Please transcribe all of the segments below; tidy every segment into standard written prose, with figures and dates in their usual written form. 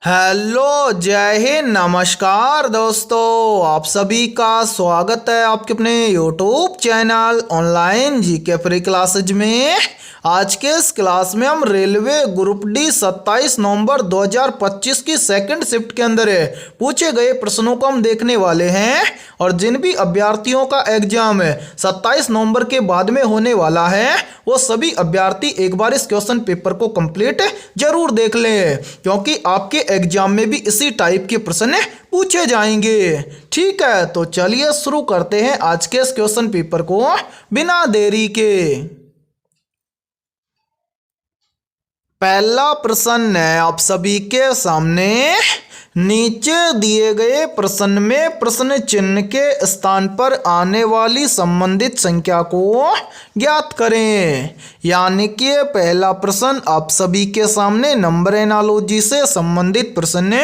Hello, जय हिंद, नमस्कार दोस्तों। आप सभी का स्वागत है आपके अपने YouTube channel online GK free classes में। आज के इस क्लास में हम रेलवे ग्रुप डी 27 नवंबर 2025 की सेकंड शिफ्ट के अंदर पूछे गए प्रश्नों को हम देखने वाले हैं। और जिन भी अभ्यर्थियों का एग्जाम 27 नवंबर के बाद में होने वाला है वो सभी अभ्यर्थी एक बार इस क्वेश्चन पेपर को कंप्लीट जरूर देख लें, क्योंकि आपके एग्जाम में भी इसी टाइप के प्रश्न पूछे जाएंगे। ठीक है, तो चलिए शुरू करते हैं आज के इस क्वेश्चन पेपर को बिना देरी के। पहला प्रश्न है आप सभी के सामने। नीचे दिए गए प्रश्न में प्रश्न चिन्ह के स्थान पर आने वाली संबंधित संख्या को ज्ञात करें। यानी कि पहला प्रश्न आप सभी के सामने नंबर एनालॉजी से संबंधित प्रश्न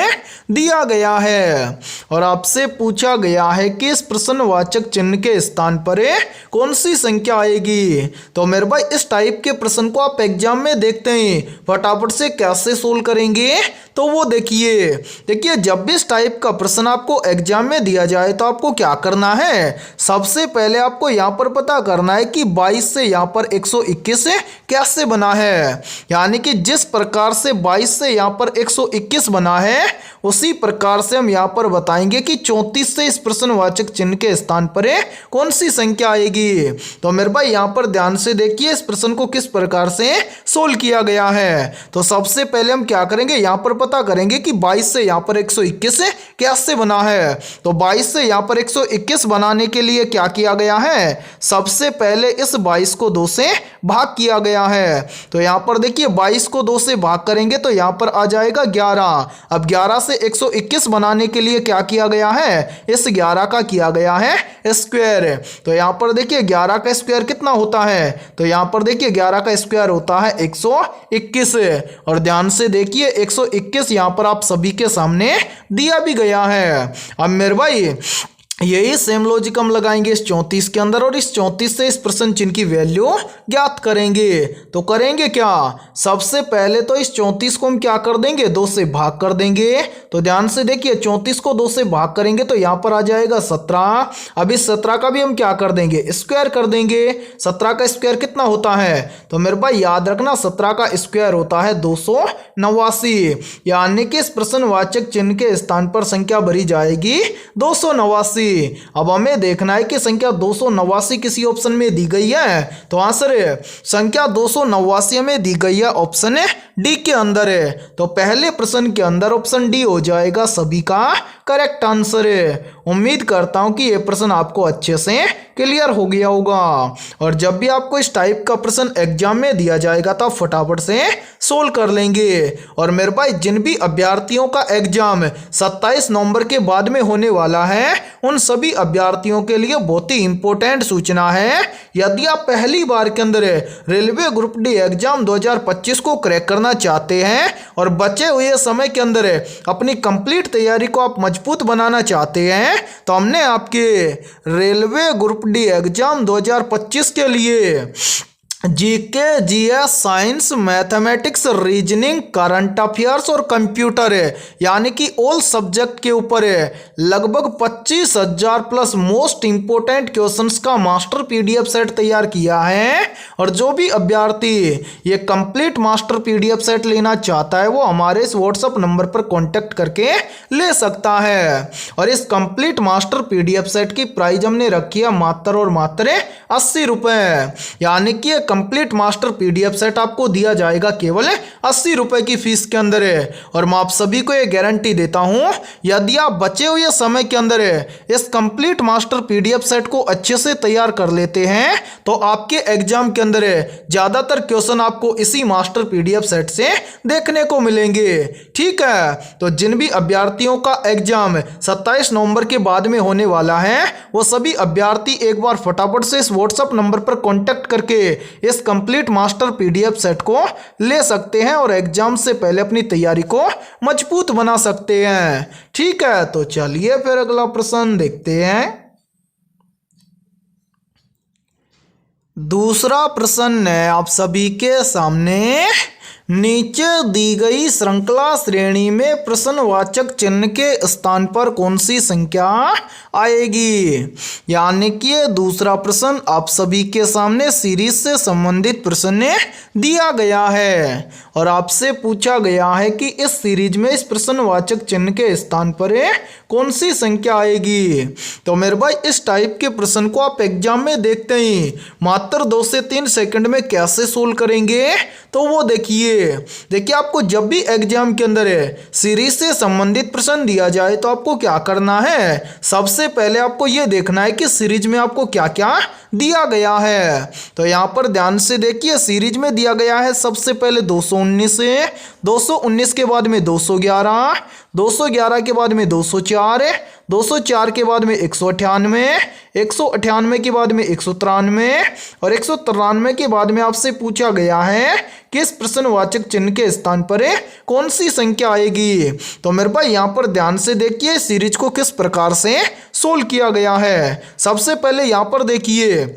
दिया गया है और आपसे पूछा गया है कि इस प्रश्नवाचक चिन्ह के स्थान पर कौन सी संख्या आएगी। तो मेरे भाई इस टाइप के प्रश्न को आप एग्जाम में देखते हैं, फटाफट से कैसे सोल्व करेंगे तो वो देखिए जब भी इस टाइप का प्रश्न आपको एग्जाम में दिया जाए तो आपको क्या करना है। सबसे पहले आपको यहाँ पर पता करना है कि 22 से यहाँ पर 121 कैसे बना है। यानी कि जिस प्रकार से 22 से यहाँ पर 121 बना है उसी प्रकार से हम यहाँ पर बताएंगे कि 34 से इस प्रश्नवाचक चिन्ह के स्थान पर कौन सी संख्या आएगी। तो मेरे भाई यहाँ पर ध्यान से देखिए इस प्रश्न को किस प्रकार से सोल्व किया गया है। तो सबसे पहले हम क्या करेंगे, यहाँ पर पता करेंगे कि 22 से यहाँ पर 121 कैसे बना है। तो 22 से यहाँ पर 121 बनाने के लिए क्या किया गया है, सबसे पहले इस 22 को 2 से भाग किया गया है। तो यहाँ पर देखिए 22 को 2 से भाग करेंगे तो यहाँ पर आ जाएगा 11। अब 11 से 121 बनाने के लिए क्या किया गया है, इस 11 का किया गया है स्क्वायर। तो यहाँ पर देखिए 11 का स्क्वायर कितना होता है, तो यहाँ पर देखिए 11 का स्क्वायर होता है 121। और ध्यान से देखिए 121 यहाँ पर आप सभी के सामने दिया भी गया है। अब मेरे भाई यही सेम लॉजिक हम लगाएंगे इस 34 के अंदर और इस 34 से इस प्रश्न चिन्ह की वैल्यू ज्ञात करेंगे। तो करेंगे क्या, सबसे पहले तो इस 34 को हम क्या कर देंगे, 2 से भाग कर देंगे। तो ध्यान से देखिए 34 को 2 से भाग करेंगे तो यहाँ पर आ जाएगा 17। अब इस 17 का भी हम क्या कर देंगे, स्क्वायर कर देंगे। 17 का स्क्वायर कितना होता है, तो मेरे भाई याद रखना 17 का स्क्वायर होता है 289। यानी कि इस प्रश्नवाचक चिन्ह के स्थान पर संख्या भरी जाएगी 289। अब हमें देखना है कि संख्या 289 किसी ऑप्शन में दी गई है। तो आंसर संख्या 289 में दी गई है ऑप्शन डी के अंदर है। तो पहले प्रश्न के अंदर ऑप्शन डी हो जाएगा सभी का करेक्ट आंसर है। उम्मीद करता हूं कि यह प्रश्न आपको अच्छे से क्लियर हो गया होगा। और जब भी आपको इस टाइप का प्रश्न एग्जाम में दिया जाएगा तो आप फटाफट से सोल्व कर लेंगे। और मेरे भाई जिन भी अभ्यर्थियों का एग्जाम 27 नवंबर के बाद में होने वाला है उन सभी अभ्यर्थियों के लिए बहुत ही इंपॉर्टेंट सूचना है। यदि आप पहली बार के अंदर रेलवे ग्रुप डी एग्जाम 2025 को क्रैक करना चाहते हैं और बचे हुए समय के अंदर अपनी कंप्लीट तैयारी को आप मजबूत बनाना चाहते हैं तो हमने आपके रेलवे ग्रुप डी एग्जाम 2025 के लिए GK, GS, science, mathematics, reasoning, current affairs और कंप्यूटर यानी कि ऑल सब्जेक्ट के ऊपर लगभग 25,000 प्लस मोस्ट इंपोर्टेंट क्वेश्चंस का मास्टर पीडीएफ सेट तैयार किया है। और जो भी अभ्यर्थी ये कंप्लीट मास्टर पीडीएफ सेट लेना चाहता है वो हमारे इस व्हाट्सएप नंबर पर कॉन्टेक्ट करके ले सकता है। और इस कंप्लीट मास्टर पीडीएफ सेट की प्राइस हमने रखी है मात्र और मात्र 80 रुपए। यानी कि कंप्लीट मास्टर पीडीएफ सेट आपको दिया जाएगा केवल 80 रुपए की फीस के अंदर है। और मैं आप सभी को ये गारंटी देता हूं यदि आप बचे हुए समय के अंदर इस कंप्लीट मास्टर पीडीएफ सेट को अच्छे से तैयार कर लेते हैं तो आपके एग्जाम के अंदर ज्यादातर क्वेश्चन आपको इसी मास्टर पीडीएफ सेट से देखने को मिलेंगे। ठीक है, तो जिन भी अभ्यर्थियों का एग्जाम 27 नवंबर के बाद में होने वाला है वो सभी अभ्यर्थी एक बार फटाफट से इस व्हाट्सएप नंबर पर कॉन्टेक्ट करके इस कंप्लीट मास्टर पीडीएफ सेट को ले सकते हैं और एग्जाम से पहले अपनी तैयारी को मजबूत बना सकते हैं। ठीक है, तो चलिए फिर अगला प्रश्न देखते हैं। दूसरा प्रश्न है आप सभी के सामने। नीचे दी गई श्रृंखला श्रेणी में प्रश्नवाचक चिन्ह के स्थान पर कौन सी संख्या आएगी। यानी कि दूसरा प्रश्न आप सभी के सामने सीरीज से संबंधित प्रश्न दिया गया है और आपसे पूछा गया है कि इस सीरीज में इस प्रश्नवाचक चिन्ह के स्थान पर कौन सी संख्या आएगी। तो मेरे भाई इस टाइप के प्रश्न को आप एग्जाम में देखते ही मात्र 2 से 3 सेकंड में कैसे सोल्व करेंगे तो वो देखिए आपको जब भी एग्जाम के अंदर सीरीज से संबंधित प्रश्न दिया जाए तो आपको क्या करना है, सबसे पहले आपको ये देखना है कि सीरीज में आपको क्या क्या दिया गया है। तो यहाँ पर ध्यान से देखिए सीरीज में दिया गया है सबसे पहले 219 है, 219 के बाद में 211, 211 के बाद में 204, 204 के बाद में 198, 198 के बाद में 193 और 193 के बाद में आपसे पूछा गया है कि इस प्रश्नवाचक चिन्ह के स्थान पर कौन सी संख्या आएगी। तो मेरे भाई यहाँ पर ध्यान से देखिए सीरीज को किस प्रकार से सोल्व किया गया है। सबसे पहले यहाँ पर देखिए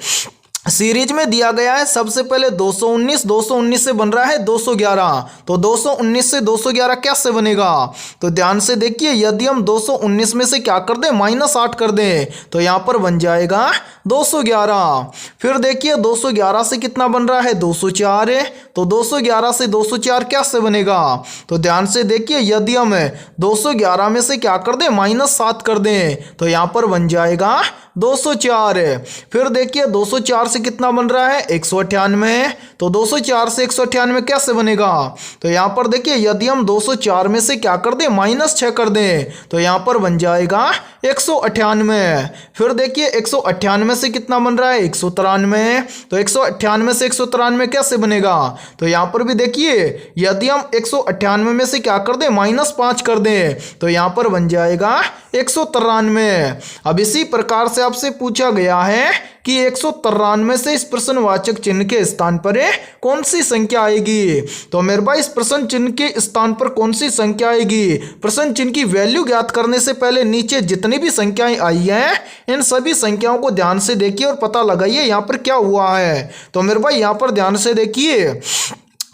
सीरीज में दिया गया है सबसे पहले 219, 219 से बन रहा है 211, तो 219 से 211 कैसे बनेगा। तो ध्यान से देखिए यदि हम 219 में से क्या कर दें -8 कर दें तो यहाँ पर बन जाएगा 211। फिर देखिए 211 से कितना बन रहा है 204 है, तो 211 से 204 कैसे बनेगा। तो ध्यान से देखिए यदि हम 211 में से क्या कर दें -7 कर दें तो यहाँ पर बन जाएगा 204। फिर देखिए 204 से कितना बन रहा है 198, तो 204 से 198 कैसे बनेगा। तो यहाँ पर देखिए यदि हम 204 में से क्या कर दें -6 कर दें तो यहाँ पर बन जाएगा 198। फिर देखिए 198 से कितना बन रहा है 193, तो 198 से 193 कैसे बनेगा। तो यहाँ पर भी देखिए यदि हम 198 में से क्या कर दें -5 कर दें तो यहाँ पर बन जाएगा 193। अब इसी प्रकार से आपसे पूछा गया है कि 193 से इस प्रश्नवाचक चिन्ह के स्थान पर कौन सी संख्या आएगी। तो मेरे भाई इस प्रश्न चिन्ह के स्थान पर कौन सी संख्या आएगी, प्रश्न चिन्ह की वैल्यू ज्ञात करने से पहले नीचे जितनी भी संख्याएं आई हैं इन सभी संख्याओं को ध्यान से देखिए और पता लगाइए यहाँ पर क्या हुआ है। तो मेरे भाई यहाँ पर ध्यान से देखिए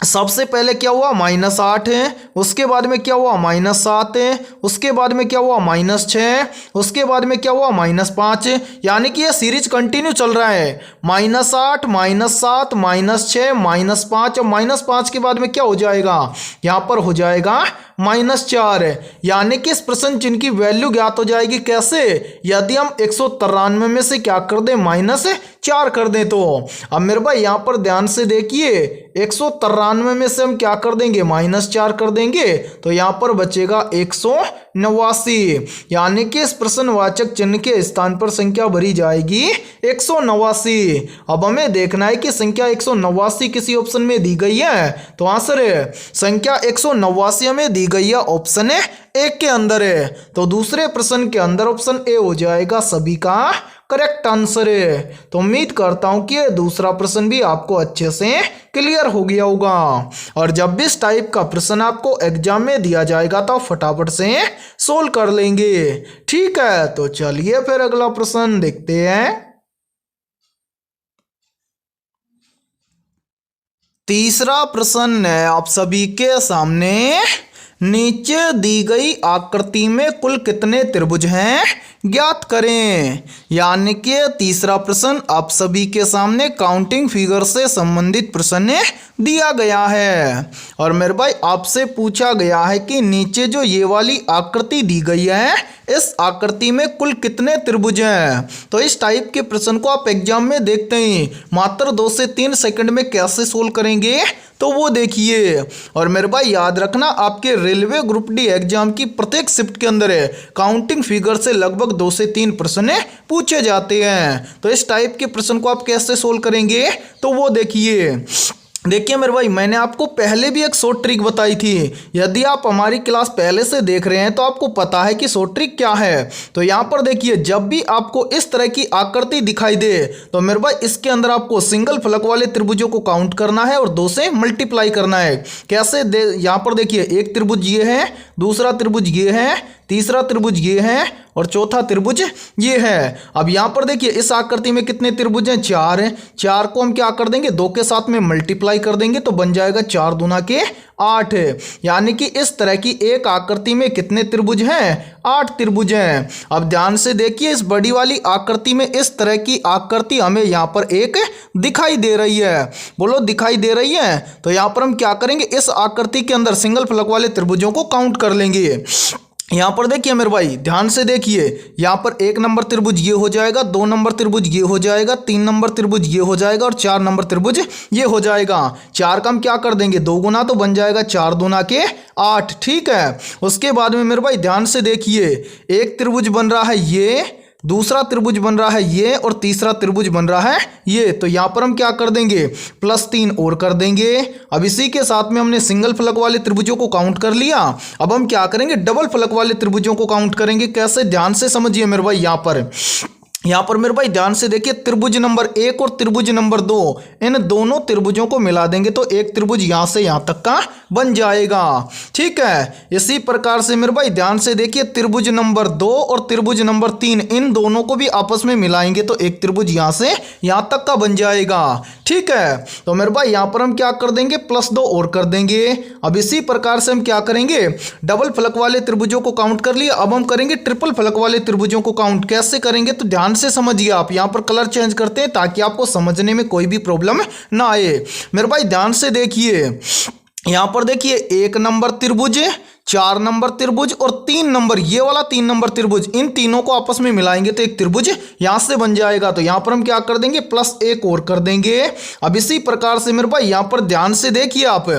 सबसे पहले क्या हुआ -8 है, उसके बाद में क्या हुआ -7 है, उसके बाद में क्या हुआ -6, उसके बाद में क्या हुआ -5, यानी कि यह सीरीज कंटिन्यू चल रहा है। -8 -7 -6 -5 और -5 के बाद में क्या हो जाएगा, यहाँ पर हो जाएगा -4, यानी कि इस प्रश्न चिन्ह की वैल्यू ज्ञात हो जाएगी कैसे, यदि हम 193 में से क्या कर दें -4 कर दें। तो अब मेरे भाई यहाँ पर ध्यान से देखिए 193 में से हम क्या कर देंगे -4 कर देंगे तो यहाँ पर बचेगा 189, यानी कि इस प्रश्नवाचक चिन्ह के स्थान पर संख्या भरी जाएगी 189। अब हमें देखना है कि संख्या 189 किसी ऑप्शन में दी गई है, तो आंसर है संख्या 189 हमें दी गई है ऑप्शन ए के अंदर है, तो दूसरे प्रश्न के अंदर ऑप्शन ए हो जाएगा सभी का करेक्ट आंसर है। तो उम्मीद करता हूं कि दूसरा प्रश्न भी आपको अच्छे से क्लियर हो गया होगा और जब भी इस टाइप का प्रश्न आपको एग्जाम में दिया जाएगा तो फटाफट से सोल्व कर लेंगे। ठीक है, तो चलिए फिर अगला प्रश्न देखते हैं। तीसरा प्रश्न है आप सभी के सामने, नीचे दी गई आकृति में कुल कितने त्रिभुज हैं ज्ञात करें। यानी कि तीसरा प्रश्न आप सभी के सामने काउंटिंग फिगर से संबंधित प्रश्न दिया गया है और मेरे भाई आपसे पूछा गया है कि नीचे जो ये वाली आकृति दी गई है इस आकृति में कुल कितने त्रिभुज हैं। तो इस टाइप के प्रश्न को आप एग्जाम में देखते ही मात्र 2 से 3 सेकंड में कैसे सोल्व करेंगे तो वो देखिए। और मेरे भाई याद रखना आपके रेलवे ग्रुप डी एग्जाम की प्रत्येक शिफ्ट के अंदर काउंटिंग फिगर से लगभग 2 से 3 प्रश्न पूछे जाते हैं। तो इस टाइप के प्रश्न को आप कैसे सोल्व करेंगे तो वो देखिए मेरे भाई मैंने आपको पहले भी एक शॉर्ट ट्रिक बताई थी। यदि आप हमारी क्लास पहले से देख रहे हैं तो आपको पता है कि शॉर्ट ट्रिक क्या है। तो यहाँ पर देखिए जब भी आपको इस तरह की आकृति दिखाई दे तो मेरे भाई इसके अंदर आपको सिंगल फलक वाले त्रिभुजों को काउंट करना है और 2 से मल्टीप्लाई करना है। कैसे यहाँ पर देखिए एक त्रिभुज ये है, दूसरा त्रिभुज ये है, तीसरा त्रिभुज ये है और चौथा त्रिभुज ये है। अब यहाँ पर देखिए इस आकृति में कितने त्रिभुज हैं, 4 हैं। 4 को हम क्या कर देंगे, 2 के साथ में मल्टीप्लाई कर देंगे तो बन जाएगा 4 दूना के 8। यानी कि इस तरह की एक आकृति में कितने त्रिभुज हैं, 8 त्रिभुज हैं। अब ध्यान से देखिए इस बड़ी वाली आकृति में इस तरह की आकृति हमें यहाँ पर एक दिखाई दे रही है। बोलो दिखाई दे रही है। तो यहाँ पर हम क्या करेंगे, इस आकृति के अंदर सिंगल फलक वाले त्रिभुजों को काउंट कर लेंगे। यहाँ पर देखिए मेरे भाई ध्यान से देखिए, यहाँ पर 1 नंबर त्रिभुज ये हो जाएगा, 2 नंबर त्रिभुज ये हो जाएगा, 3 नंबर त्रिभुज ये हो जाएगा और 4 नंबर त्रिभुज ये हो जाएगा। 4 का हम क्या कर देंगे, 2 गुना तो बन जाएगा 4 दूना के 8। ठीक है, उसके बाद में मेरे भाई ध्यान से देखिए एक त्रिभुज बन रहा है ये, दूसरा त्रिभुज बन रहा है ये और तीसरा त्रिभुज बन रहा है ये। तो यहाँ पर हम क्या कर देंगे, +3 और कर देंगे। अब इसी के साथ में हमने सिंगल फलक वाले त्रिभुजों को काउंट कर लिया। अब हम क्या करेंगे, डबल फलक वाले त्रिभुजों को काउंट करेंगे। कैसे, ध्यान से समझिए मेरे भाई। यहाँ पर मेरे भाई ध्यान से देखिए त्रिभुज नंबर 1 और त्रिभुज नंबर 2, इन दोनों त्रिभुजों को मिला देंगे तो एक त्रिभुज यहाँ से यहाँ तक का बन जाएगा। ठीक है, इसी प्रकार से मेरे भाई ध्यान से देखिए त्रिभुज नंबर 2 और त्रिभुज नंबर 3, इन दोनों को भी आपस में मिलाएंगे तो एक त्रिभुज यहाँ से यहाँ तक का बन जाएगा। ठीक है, तो मेरे भाई यहाँ पर हम क्या कर देंगे, +2 और कर देंगे। अब इसी प्रकार से हम क्या करेंगे, डबल फलक वाले त्रिभुजों को काउंट कर लिया। अब हम करेंगे ट्रिपल फलक वाले त्रिभुजों को काउंट। कैसे करेंगे, तो ध्यान से समझिए। आप यहाँ पर कलर चेंज करते हैं ताकि आपको समझने में कोई भी प्रॉब्लम ना आए। मेरे भाई ध्यान से देखिए, यहाँ पर देखिए 1 नंबर त्रिभुज, 4 नंबर त्रिभुज और 3 नंबर, ये वाला 3 नंबर त्रिभुज, इन तीनों को आपस में मिलाएंगे तो एक त्रिभुज यहां से बन जाएगा। तो यहां पर हम क्या कर देंगे, +1 और कर देंगे। अब इसी प्रकार से मेरे भाई यहां पर ध्यान से देखिए, आप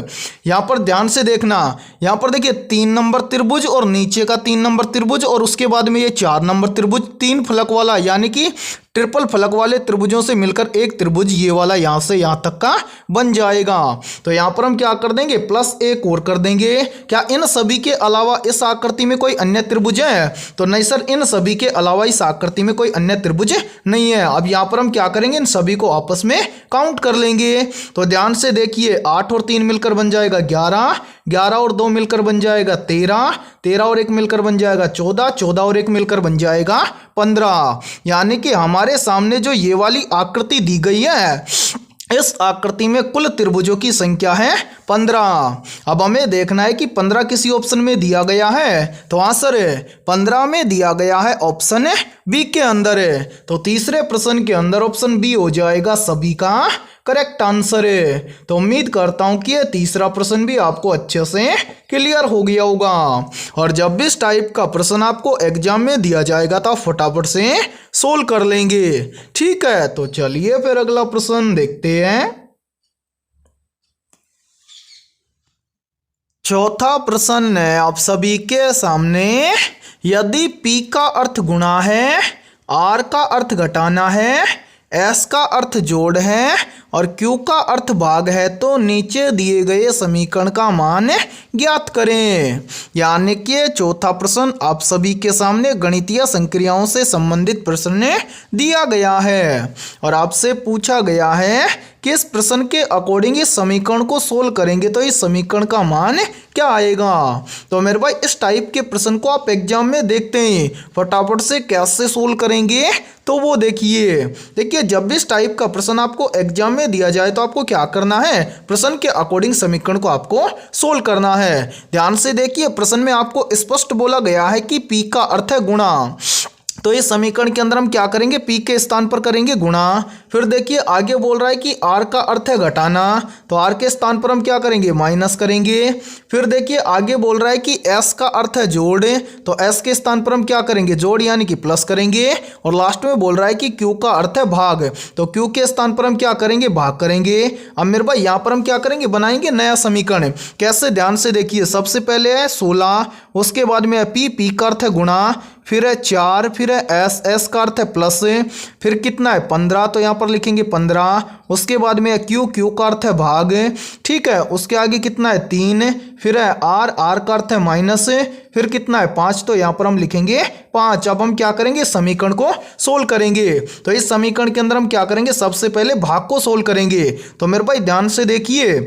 यहां पर ध्यान से देखना। यहां पर देखिए 3 नंबर त्रिभुज और नीचे का 3 नंबर त्रिभुज और उसके बाद में ये 4 नंबर त्रिभुज, 3 फलक वाला, यानी कि ट्रिपल फलक वाले त्रिभुजों से मिलकर एक त्रिभुज ये वाला यहां से यहां तक का बन जाएगा। तो यहां पर हम क्या कर देंगे, +1 और कर देंगे। क्या इन सभी के अलावा इस आकृति में कोई अन्य त्रिभुज है, तो नहीं सर, इन सभी के अलावा इस आकृति में कोई अन्य त्रिभुज नहीं है। अब यहां पर हम क्या करेंगे, इन सभी को आपस में काउंट कर लेंगे। तो ध्यान से देखिए 8 और 3 मिलकर बन जाएगा 11, 11 और 2 मिलकर बन जाएगा 13, 13 और 1 मिलकर बन जाएगा 14, 14 और 1 मिलकर बन जाएगा 15। यानी कि हमारे सामने जो ये वाली आकृति दी गई है, इस आकृति में कुल त्रिभुजों की संख्या है 15। अब हमें देखना है कि 15 किसी ऑप्शन में दिया गया है, तो आंसर 15 में दिया गया है ऑप्शन बी के अंदर है। तो तीसरे प्रश्न के अंदर ऑप्शन बी हो जाएगा सभी का करेक्ट आंसर है। तो उम्मीद करता हूं कि यह तीसरा प्रश्न भी आपको अच्छे से क्लियर हो गया होगा। और जब भी इस टाइप का प्रश्न आपको एग्जाम में दिया जाएगा तो आप फटाफट से सोल्व कर लेंगे। ठीक है, तो चलिए फिर अगला प्रश्न देखते हैं। चौथा प्रश्न है आप सभी के सामने, यदि P का अर्थ गुणा है, R का अर्थ घटाना है, S का अर्थ जोड़ है और Q का अर्थ भाग है तो नीचे दिए गए समीकरण का मान ज्ञात करें। यानी कि चौथा प्रश्न आप सभी के सामने गणितीय संक्रियाओं से संबंधित प्रश्न दिया गया है और आपसे पूछा गया है कि इस प्रश्न के अकॉर्डिंग इस समीकरण को सोल्व करेंगे तो इस समीकरण का मान क्या आएगा। तो मेरे भाई इस टाइप के प्रश्न को आप एग्जाम में देखते हैं, फटाफट से कैसे सोल्व करेंगे तो वो देखिए जब भी इस टाइप का प्रश्न आपको एग्जाम में दिया जाए तो आपको क्या करना है, प्रश्न के अकॉर्डिंग समीकरण को आपको सोल्व करना है। ध्यान से देखिए, प्रश्न में आपको स्पष्ट बोला गया है कि P का अर्थ है गुणा, तो इस समीकरण के अंदर हम क्या करेंगे, P के स्थान पर करेंगे गुणा। फिर देखिए आगे बोल रहा है कि R का अर्थ है घटाना, तो R के स्थान पर हम क्या करेंगे, माइनस करेंगे। फिर देखिए आगे बोल रहा है कि S का अर्थ है जोड़, तो S के स्थान पर हम क्या करेंगे, जोड़ यानी कि प्लस करेंगे। और लास्ट में बोल रहा है कि Q का अर्थ है भाग, तो Q के स्थान पर हम क्या करेंगे, भाग करेंगे। अब मेरे भाई यहाँ पर हम क्या करेंगे, बनाएंगे नया समीकरण। कैसे, ध्यान से देखिए, सबसे पहले है 16, उसके बाद में है P का अर्थ है गुणा, फिर है 4, फिर है S का अर्थ है प्लस, फिर कितना है 15, तो यहाँ पर लिखेंगे 15। उसके बाद में है Q का अर्थ है भाग, ठीक है। उसके आगे कितना है 3, फिर है R का अर्थ है माइनस, फिर कितना है 5, तो यहाँ पर हम लिखेंगे 5। अब हम क्या करेंगे, समीकरण को सोल्व करेंगे। तो इस समीकरण के अंदर हम क्या करेंगे, सबसे पहले भाग को सोल्व करेंगे। तो मेरे भाई ध्यान से देखिए,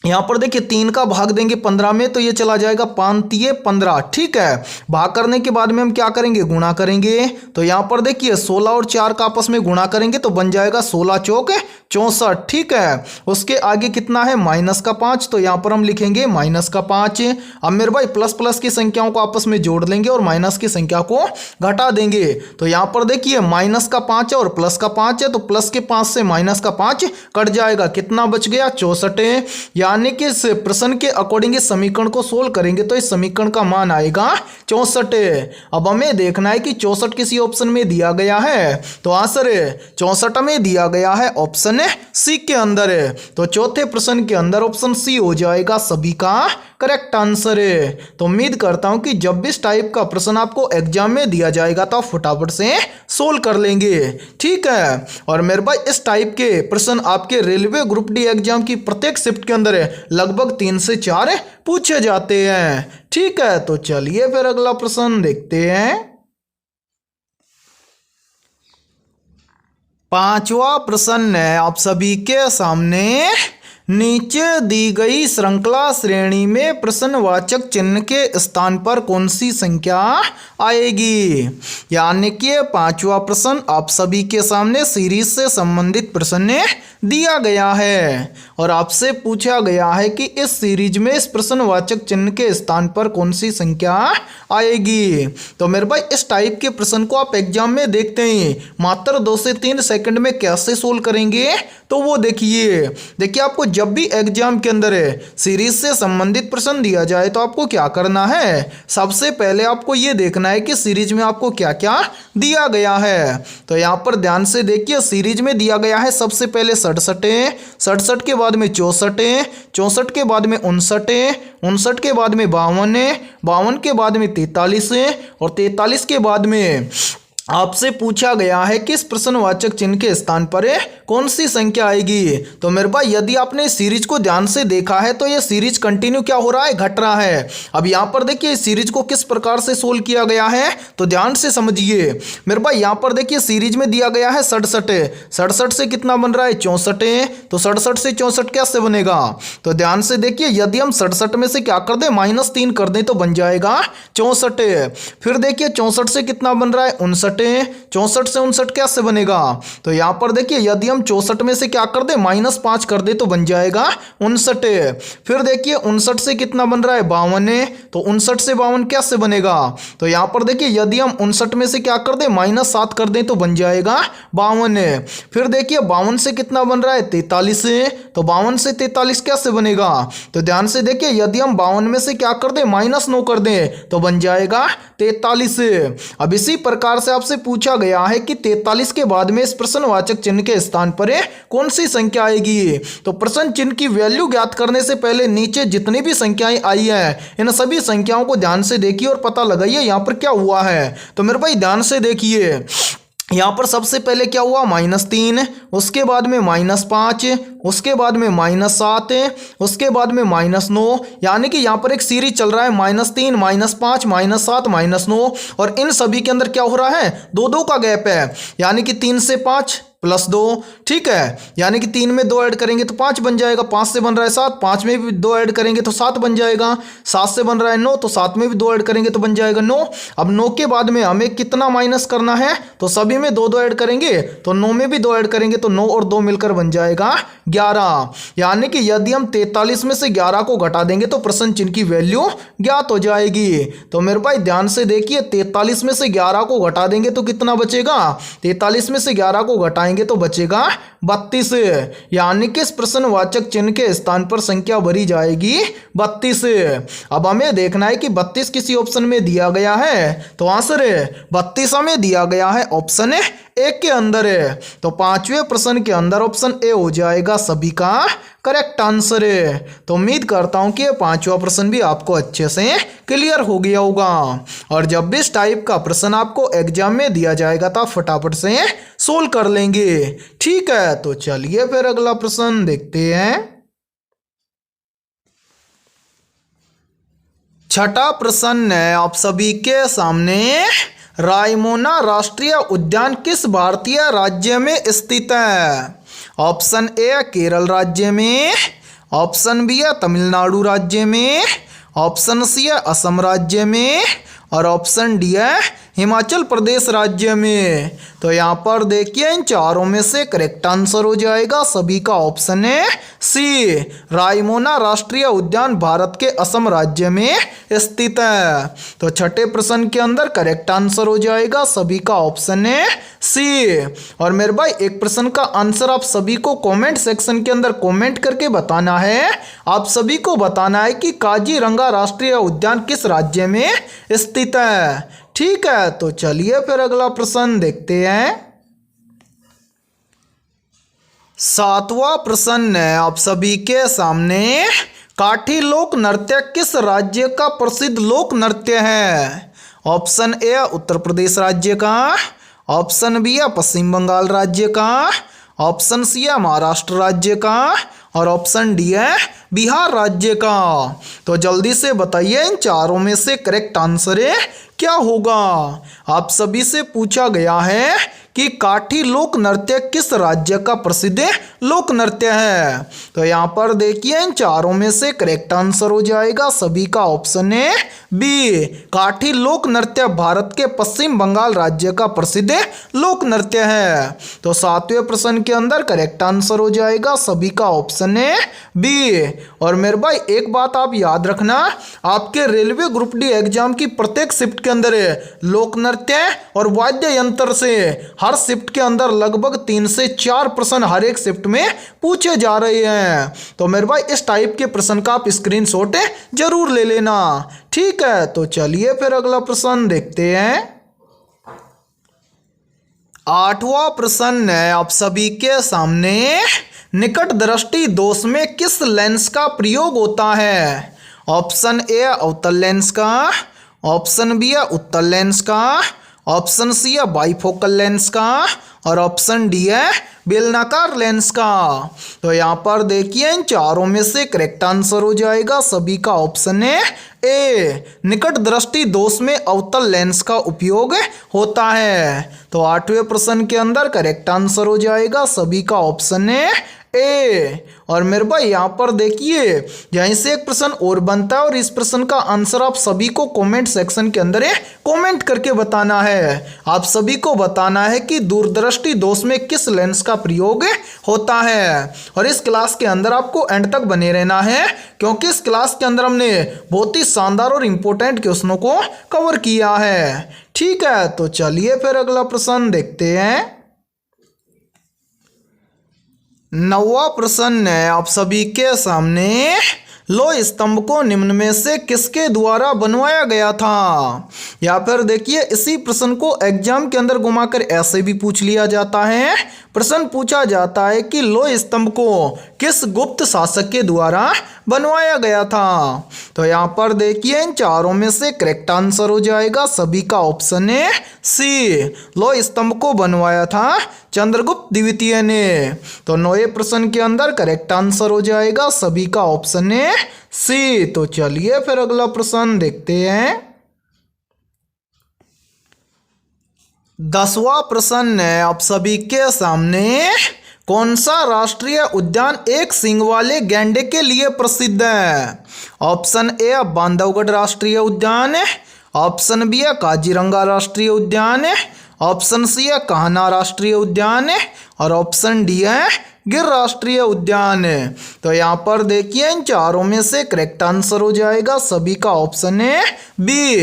यहाँ पर देखिए 3 का भाग देंगे 15 में तो ये चला जाएगा 5 तिये 15। ठीक है, भाग करने के बाद में हम क्या करेंगे, गुणा करेंगे। तो यहाँ पर देखिए 16 और 4 का आपस में गुणा करेंगे तो बन जाएगा 16 चौक 64। ठीक है, उसके आगे कितना है, माइनस का 5, तो यहाँ पर हम लिखेंगे माइनस का 5। अब मेरे भाई प्लस प्लस की संख्याओं को आपस में जोड़ लेंगे और माइनस की संख्या को घटा देंगे। तो यहाँ पर देखिए माइनस का 5 है और प्लस का 5 है, तो प्लस के 5 से माइनस का 5 कट जाएगा, कितना बच गया, 64। यानी कि इस प्रश्न के अकॉर्डिंग इस समीकरण को सोल्व करेंगे तो इस समीकरण का मान आएगा 64। अब हमें देखना है कि 64 किसी ऑप्शन में दिया गया है, तो आंसर 64 में दिया गया है ऑप्शन सी के अंदर है। तो चौथे प्रश्न के अंदर ऑप्शन सी हो जाएगा सभी का करेक्ट आंसर है। तो उम्मीद करता हूं कि जब भी इस टाइप का प्रश्न आपको एग्जाम में दिया जाएगा तो आप फटाफट से सोल्व कर लेंगे। ठीक है, और मेरे भाई इस टाइप के प्रश्न आपके रेलवे ग्रुप डी एग्जाम की प्रत्येक शिफ्ट के अंदर लगभग 3 से 4 पूछे जाते हैं। ठीक है, तो चलिए फिर अगला प्रश्न देखते हैं। 5वां प्रश्न है आप सभी के सामने, नीचे दी गई श्रृंखला श्रेणी में प्रश्नवाचक चिन्ह के स्थान पर कौन सी संख्या आएगी। यानी कि 5वां प्रश्न आप सभी के सामने सीरीज से संबंधित प्रश्न दिया गया है और आपसे पूछा गया है कि इस सीरीज में इस प्रश्नवाचक चिन्ह के स्थान पर कौन सी संख्या आएगी। तो मेरे भाई इस टाइप के प्रश्न को आप एग्जाम में देखते ही मात्र 2 से 3 सेकंड में कैसे सोल्व करेंगे, तो वो देखिए आपको जब भी एग्जाम के अंदर सीरीज से संबंधित प्रश्न दिया जाए तो आपको क्या करना है, सबसे पहले आपको ये देखना है कि सीरीज में आपको क्या क्या दिया गया है। तो यहाँ पर ध्यान से देखिए, सीरीज में दिया गया है सबसे पहले 67, 67 के बाद में 64, 64 के बाद में 59, 59 के बाद में 52, 52 के बाद में 43 और 43 के बाद में आपसे पूछा गया है कि इस प्रश्नवाचक चिन्ह के स्थान पर कौन सी संख्या आएगी। तो मेरे भाई यदि आपने सीरीज को ध्यान से देखा है तो ये सीरीज कंटिन्यू क्या हो रहा है, घट रहा है। अब यहाँ पर देखिए सीरीज को किस प्रकार से सोल्व किया गया है, तो ध्यान से समझिए मेरे भाई। यहाँ पर देखिए सीरीज में दिया गया है 67, 67 से कितना बन रहा है, 64, तो 67 से 64 कैसे बनेगा, तो ध्यान से देखिए यदि हम 67 में से क्या कर दें, -3 कर दें तो बन जाएगा 64। फिर देखिए 64 से कितना बन रहा है, 59, 64 से 59 कैसे बनेगा, तो यहां पर देखिए यदि हम 64 में से क्या कर दे, -5 कर दे तो बन जाएगा 59। फिर देखिए 59 से कितना बन रहा है, 52, तो 59 से 52 कैसे बनेगा, तो यहां पर देखिए यदि हम 59 में से क्या कर दे, -7 कर दे तो बन जाएगा 52। फिर देखिए 52 से कितना बन रहा है, 43, तो 52 से 43 कैसे बनेगा, तो ध्यान से देखिए यदि हम 52 में से क्या कर दे, -9 कर दे तो बन जाएगा 43। अब इसी प्रकार से आपसे पूछा गया है कि 43 के बाद में इस प्रश्नवाचक चिन्ह के स्थान पर कौन सी संख्या आएगी। तो प्रश्न चिन्ह की वैल्यू ज्ञात करने से पहले नीचे जितनी भी संख्याएं आई हैं इन सभी संख्याओं को ध्यान से देखिए और पता लगाइए यहाँ पर क्या हुआ है। तो मेरे भाई ध्यान से देखिए, यहाँ पर सबसे पहले क्या हुआ, -3, उसके बाद में -5, उसके बाद में -7, उसके बाद में -9, यानी कि यहाँ पर एक सीरीज चल रहा है -3, -5, -7, -9 और इन सभी के अंदर क्या हो रहा है, 2-2 का गैप है, यानी कि 3 से 5 +2। ठीक है, यानी कि 3 में 2 ऐड करेंगे तो 5 बन जाएगा, 5 से बन रहा है 7, 5 में भी 2 ऐड करेंगे तो 7 बन जाएगा, 7 से बन रहा है 9, तो 7 में भी 2 ऐड करेंगे तो बन जाएगा 9। अब 9 के बाद में हमें कितना माइनस करना है, तो सभी में 2-2 ऐड करेंगे तो 9 में भी 2 ऐड करेंगे तो 9 और 2 मिलकर बन जाएगा 11। यानी कि यदि हम 43 में से 11 को घटा देंगे तो प्रश्न चिन्ह की वैल्यू ज्ञात हो जाएगी। तो मेरे भाई ध्यान से देखिए, 43 में से 11 को घटा देंगे तो कितना बचेगा, 43 में से 11 को घटाएंगे तो बचेगा 32। यानी कि इस प्रश्नवाचक चिन्ह के स्थान पर संख्या भरी जाएगी 32। अब हमें देखना है कि 32 किसी ऑप्शन में दिया गया है, तो आंसर 32 में दिया गया है ऑप्शन ए के अंदर है। तो 5वें प्रश्न के अंदर ऑप्शन ए हो जाएगा सभी का करेक्ट आंसर है। तो उम्मीद करता हूं कि 5वां प्रश्न भी आपको अच्छे से क्लियर हो गया होगा और जब भी इस टाइप का प्रश्न आपको एग्जाम में दिया जाएगा तो आप फटाफट से सोल्व कर लेंगे। ठीक है, तो चलिए फिर अगला प्रश्न देखते हैं। 6ठा प्रश्न है आप सभी के सामने, रायमोना राष्ट्रीय उद्यान किस भारतीय राज्य में स्थित है। ऑप्शन ए केरल राज्य में, ऑप्शन बी है तमिलनाडु राज्य में, ऑप्शन सी है असम राज्य में और ऑप्शन डी है हिमाचल प्रदेश राज्य में। तो यहाँ पर देखिए इन चारों में से करेक्ट आंसर हो जाएगा सभी का ऑप्शन है सी, रायमोना राष्ट्रीय उद्यान भारत के असम राज्य में स्थित है। तो छठे प्रश्न के अंदर करेक्ट आंसर हो जाएगा सभी का ऑप्शन है सी। और मेरे भाई एक प्रश्न का आंसर आप सभी को कमेंट सेक्शन के अंदर कमेंट करके बताना है। आप सभी को बताना है कि काजीरंगा राष्ट्रीय उद्यान किस राज्य में स्थित है। ठीक है, तो चलिए फिर अगला प्रश्न देखते हैं। सातवां प्रश्न है आप सभी के सामने, काठी लोक नृत्य किस राज्य का प्रसिद्ध लोक नृत्य है। ऑप्शन ए उत्तर प्रदेश राज्य का, ऑप्शन बी है पश्चिम बंगाल राज्य का, ऑप्शन सी है महाराष्ट्र राज्य का और ऑप्शन डी है बिहार राज्य का। तो जल्दी से बताइए इन चारों में से करेक्ट आंसर क्या होगा। आप सभी से पूछा गया है कि काठी लोक नृत्य किस राज्य का प्रसिद्ध लोक नृत्य है। तो यहाँ पर देखिए इन चारों में से करेक्ट आंसर हो जाएगा सभी का ऑप्शन है बी, काठी लोक नृत्य भारत के पश्चिम बंगाल राज्य का प्रसिद्ध लोक नृत्य है। तो सातवें प्रश्न के अंदर करेक्ट आंसर हो जाएगा सभी का ऑप्शन है बी। और मेरे भाई एक बात आप याद रखना, आपके रेलवे ग्रुप डी एग्जाम की प्रत्येक शिफ्ट के अंदर लोक नृत्य और वाद्य यंत्र से हर शिफ्ट के अंदर लगभग 3 से 4 प्रश्न हर एक शिफ्ट में पूछे जा रहे हैं। तो मेरे भाई इस टाइप के प्रश्न का आप स्क्रीनशॉट जरूर ले लेना। ठीक है, तो चलिए फिर अगला प्रश्न देखते हैं। आठवां प्रश्न है आप सभी के सामने, निकट दृष्टि दोष में किस लेंस का प्रयोग होता है। ऑप्शन ए अवतल लेंस का, ऑप्शन बी है उत्तल लेंस का, ऑप्शन सी है बाइफोकल लेंस का और ऑप्शन डी है बेलनाकार लेंस का। तो यहाँ पर देखिए इन चारों में से करेक्ट आंसर हो जाएगा सभी का ऑप्शन है ए, निकट दृष्टि दोष में अवतल लेंस का उपयोग होता है। तो आठवें प्रश्न के अंदर करेक्ट आंसर हो जाएगा सभी का ऑप्शन है ए। और मेरे भाई यहाँ पर देखिए यहीं से एक प्रश्न और बनता है और इस प्रश्न का आंसर आप सभी को कमेंट सेक्शन के अंदर कमेंट करके बताना है। आप सभी को बताना है कि दूरदृष्टि दोष में किस लेंस का प्रयोग होता है। और इस क्लास के अंदर आपको एंड तक बने रहना है क्योंकि इस क्लास के अंदर हमने बहुत ही शानदार और इम्पोर्टेंट क्वेश्चनों को कवर किया है। ठीक है, तो चलिए फिर अगला प्रश्न देखते हैं। नौवां प्रश्न है आप सभी के सामने, लोह स्तंभ को निम्न में से किसके द्वारा बनवाया गया था। या फिर देखिए इसी प्रश्न को एग्जाम के अंदर घुमाकर ऐसे भी पूछ लिया जाता है। प्रश्न पूछा जाता है कि लोह स्तंभ को किस गुप्त शासक के द्वारा बनवाया गया था। तो यहाँ पर देखिए इन चारों में से करेक्ट आंसर हो जाएगा सभी का ऑप्शन है सी, लोह स्तंभ को बनवाया था चंद्रगुप्त द्वितीय ने। तो 9वें प्रश्न के अंदर करेक्ट आंसर हो जाएगा सभी का ऑप्शन है सी। तो चलिए फिर अगला प्रश्न देखते हैं। 10वां प्रश्न है आप सभी के सामने, कौन सा राष्ट्रीय उद्यान एक सींग वाले गैंडे के लिए प्रसिद्ध है। ऑप्शन ए बांधवगढ़ राष्ट्रीय उद्यान, ऑप्शन बी है काजीरंगा राष्ट्रीय उद्यान, ऑप्शन सी है कान्हा राष्ट्रीय उद्यान और ऑप्शन डी है गिर राष्ट्रीय उद्यान। तो यहाँ पर देखिए इन चारों में से करेक्ट आंसर हो जाएगा सभी का ऑप्शन है बी,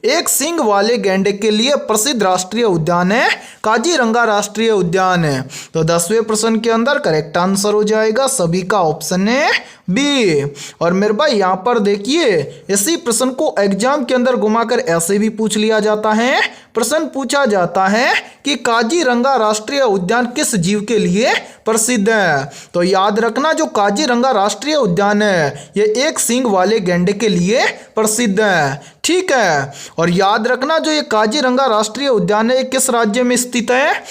एक सींग वाले गैंडे के लिए प्रसिद्ध राष्ट्रीय उद्यान है काजीरंगा राष्ट्रीय उद्यान। तो 10वें प्रश्न के अंदर करेक्ट आंसर हो जाएगा सभी का ऑप्शन है बी। और मेरे भाई यहाँ पर देखिए इसी प्रश्न को एग्जाम के अंदर घुमाकर ऐसे भी पूछ लिया जाता है। प्रश्न पूछा जाता है कि काजीरंगा राष्ट्रीय उद्यान किस जीव के लिए प्रसिद्ध है। तो याद रखना जो काजीरंगा राष्ट्रीय उद्यान है ये एक सींग वाले गैंडे के लिए प्रसिद्ध है। ठीक है, और याद रखना जो ये काजीरंगा राष्ट्रीय उद्यान है किस राज्य में स्थित है।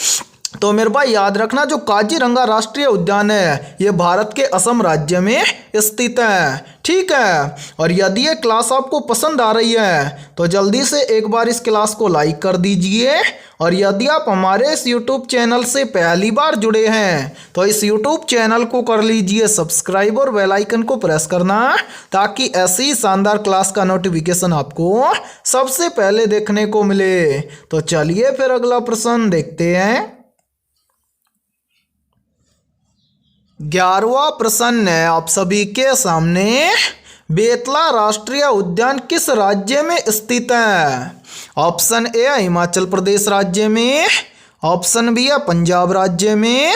तो मेरे भाई याद रखना, जो काजीरंगा राष्ट्रीय उद्यान है ये भारत के असम राज्य में स्थित है। ठीक है, और यदि ये क्लास आपको पसंद आ रही है तो जल्दी से एक बार इस क्लास को लाइक कर दीजिए। और यदि आप हमारे इस YouTube चैनल से पहली बार जुड़े हैं तो इस YouTube चैनल को कर लीजिए सब्सक्राइब और बेल आइकन को प्रेस करना, ताकि ऐसी शानदार क्लास का नोटिफिकेशन आपको सबसे पहले देखने को मिले। तो चलिए फिर अगला प्रश्न देखते हैं। 11वां प्रश्न है आप सभी के सामने, बेतला राष्ट्रीय उद्यान किस राज्य में स्थित है? ऑप्शन ए है हिमाचल प्रदेश राज्य में, ऑप्शन बी है पंजाब राज्य में,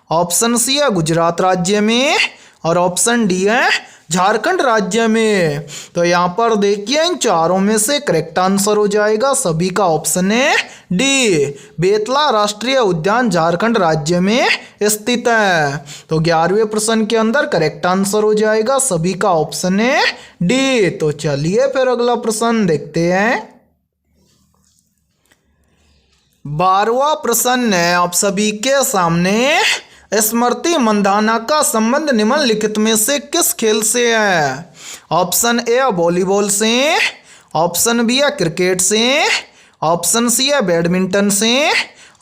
ऑप्शन सी है गुजरात राज्य में, और ऑप्शन डी है झारखंड राज्य में। तो यहाँ पर देखिए इन चारों में से करेक्ट आंसर हो जाएगा सभी का ऑप्शन है डी, बेतला राष्ट्रीय उद्यान झारखंड राज्य में स्थित है। तो 11वें प्रश्न के अंदर करेक्ट आंसर हो जाएगा सभी का ऑप्शन है डी। तो चलिए फिर अगला प्रश्न देखते हैं। 12वां प्रश्न है आप सभी के सामने, स्मृति मंधाना का संबंध निम्नलिखित में से किस खेल से है? ऑप्शन ए है वॉलीबॉल से, ऑप्शन बी है क्रिकेट से, ऑप्शन सी है बैडमिंटन से,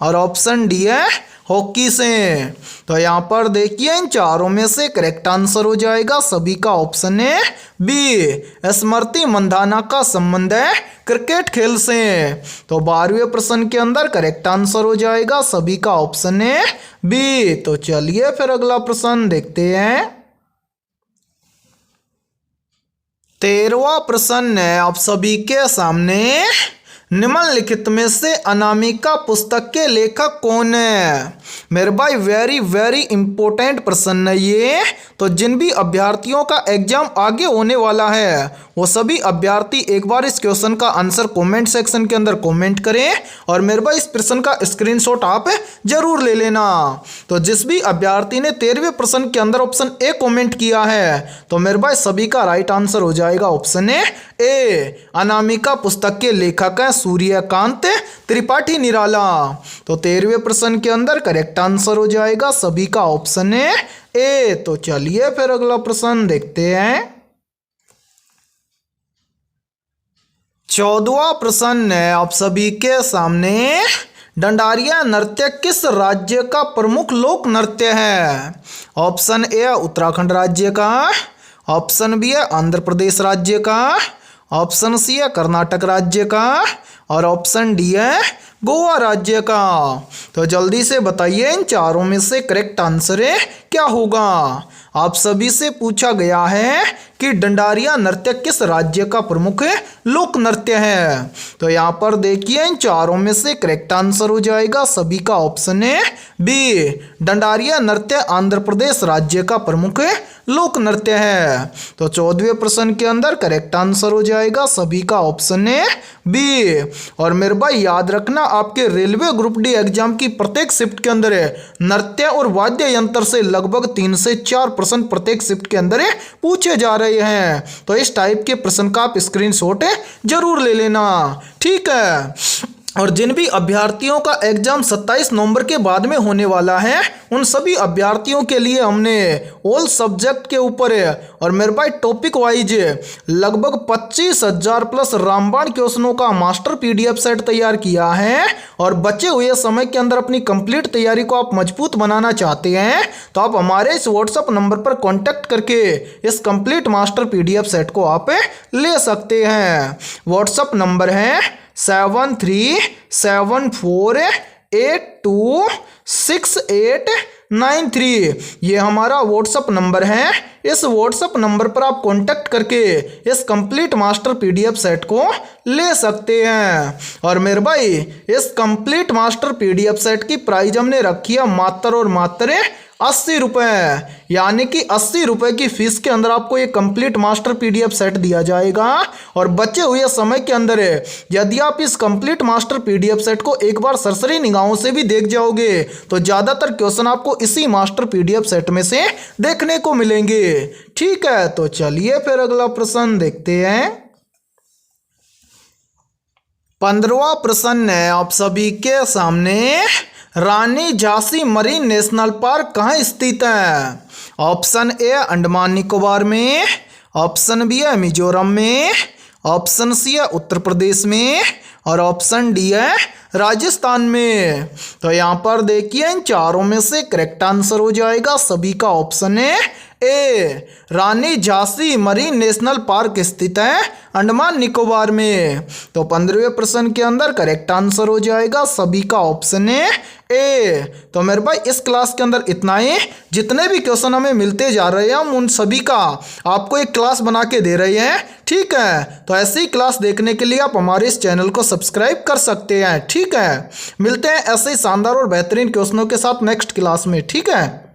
और ऑप्शन डी है हॉकी से। तो यहाँ पर देखिए इन चारों में से करेक्ट आंसर हो जाएगा सभी का ऑप्शन है बी, स्मृति मंधाना का संबंध है क्रिकेट खेल से। तो 12वें प्रश्न के अंदर करेक्ट आंसर हो जाएगा सभी का ऑप्शन है बी। तो चलिए फिर अगला प्रश्न देखते हैं। 13वां प्रश्न है आप सभी के सामने, निम्नलिखित में से अनामिका पुस्तक के लेखक कौन है? मेरे भाई वेरी वेरी इंपॉर्टेंट प्रश्न है ये। तो जिन भी अभ्यर्थियों का एग्जाम आगे होने वाला है वो सभी अभ्यर्थी एक बार इस क्वेश्चन का आंसर कमेंट सेक्शन के अंदर कमेंट करें, और मेरे भाई इस प्रश्न का स्क्रीनशॉट आप जरूर ले लेना। तो जिस भी अभ्यर्थी ने 13वें प्रश्न के अंदर ऑप्शन ए कमेंट किया है तो मेरे भाई सभी का राइट आंसर हो जाएगा ऑप्शन ए, अनामिका पुस्तक के लेखक हैं सूर्यकांत त्रिपाठी निराला। तो 13वें प्रश्न के अंदर करेक्ट आंसर हो जाएगा सभी का ऑप्शन है ए। तो चलिए फिर अगला प्रश्न देखते हैं। 14वां प्रश्न है आप सभी के सामने, डंडारिया नृत्य किस राज्य का प्रमुख लोक नृत्य है? ऑप्शन ए है उत्तराखंड राज्य का, ऑप्शन बी है आंध्र प्रदेश राज्य का, ऑप्शन सी है कर्नाटक राज्य का, और ऑप्शन डी है गोवा राज्य का। तो जल्दी से बताइए इन चारों में से करेक्ट आंसर क्या होगा? आप सभी से पूछा गया है कि डंडारिया नृत्य किस राज्य का प्रमुख लोक नृत्य है। तो यहाँ पर देखिए इन चारों में से करेक्ट आंसर हो जाएगा सभी का ऑप्शन है बी, डंडारिया नृत्य आंध्र प्रदेश राज्य का प्रमुख लोक नृत्य है। तो 14वें प्रश्न के अंदर करेक्ट आंसर हो जाएगा सभी का ऑप्शन है बी। और मेरे भाई याद रखना, आपके रेलवे ग्रुप डी एग्जाम की प्रत्येक शिफ्ट के अंदर नृत्य और वाद्य यंत्र से लगभग 3 से 4 प्रश्न प्रत्येक शिफ्ट के अंदर पूछे जा रहे हैं। तो इस टाइप के प्रश्न का आप स्क्रीनशॉट जरूर ले लेना। ठीक है, और जिन भी अभ्यर्थियों का एग्जाम 27 नवंबर के बाद में होने वाला है उन सभी अभ्यर्थियों के लिए हमने ऑल सब्जेक्ट के ऊपर और मेरे भाई टॉपिक वाइज लगभग 25,000 प्लस रामबाण क्वेश्चनों का मास्टर पीडीएफ सेट तैयार किया है। और बचे हुए समय के अंदर अपनी कंप्लीट तैयारी को आप मजबूत बनाना चाहते हैं तो आप हमारे इस व्हाट्सएप नंबर पर कॉन्टैक्ट करके इस कंप्लीट मास्टर पीडीएफ सेट को आप ले सकते हैं। व्हाट्सएप नंबर है 7374826893। ये हमारा व्हाट्सएप नंबर है। इस व्हाट्सएप नंबर पर आप कांटेक्ट करके इस कंप्लीट मास्टर पीडीएफ सेट को ले सकते हैं। और मेरे भाई इस कंप्लीट मास्टर पीडीएफ सेट की प्राइस हमने रखी है मात्र और मात्र 80 रुपये, यानी कि 80 रुपये की फीस के अंदर आपको ये कंप्लीट मास्टर पीडीएफ सेट दिया जाएगा। और बचे हुए समय के अंदर यदि आप इस कंप्लीट मास्टर पीडीएफ सेट को एक बार सरसरी निगाहों से भी देख जाओगे तो ज़्यादातर क्वेश्चन आपको इसी मास्टर पीडीएफ सेट में से देखने को मिलेंगे। ठीक है, तो चलिए फिर अगला प्रश्न देखते हैं। 15वां प्रश्न है आप सभी के सामने, रानी झांसी मरीन नेशनल पार्क कहाँ स्थित है? ऑप्शन ए अंडमान निकोबार में, ऑप्शन बी है मिजोरम में, ऑप्शन सी है उत्तर प्रदेश में और ऑप्शन डी है राजस्थान में। तो यहाँ पर देखिए इन चारों में से करेक्ट आंसर हो जाएगा सभी का ऑप्शन है ए, रानी झांसी मरीन नेशनल पार्क स्थित है अंडमान निकोबार में। तो 15वें प्रश्न के अंदर करेक्ट आंसर हो जाएगा सभी का ऑप्शन है ए। तो मेरे भाई इस क्लास के अंदर इतना ही। जितने भी क्वेश्चन हमें मिलते जा रहे हैं हम उन सभी का आपको एक क्लास बना के दे रहे हैं, ठीक है। तो ऐसी ही क्लास देखने के लिए आप हमारे इस चैनल को सब्सक्राइब कर सकते हैं, ठीक है। मिलते हैं ऐसे ही शानदार और बेहतरीन क्वेश्चनों के साथ नेक्स्ट क्लास में, ठीक है।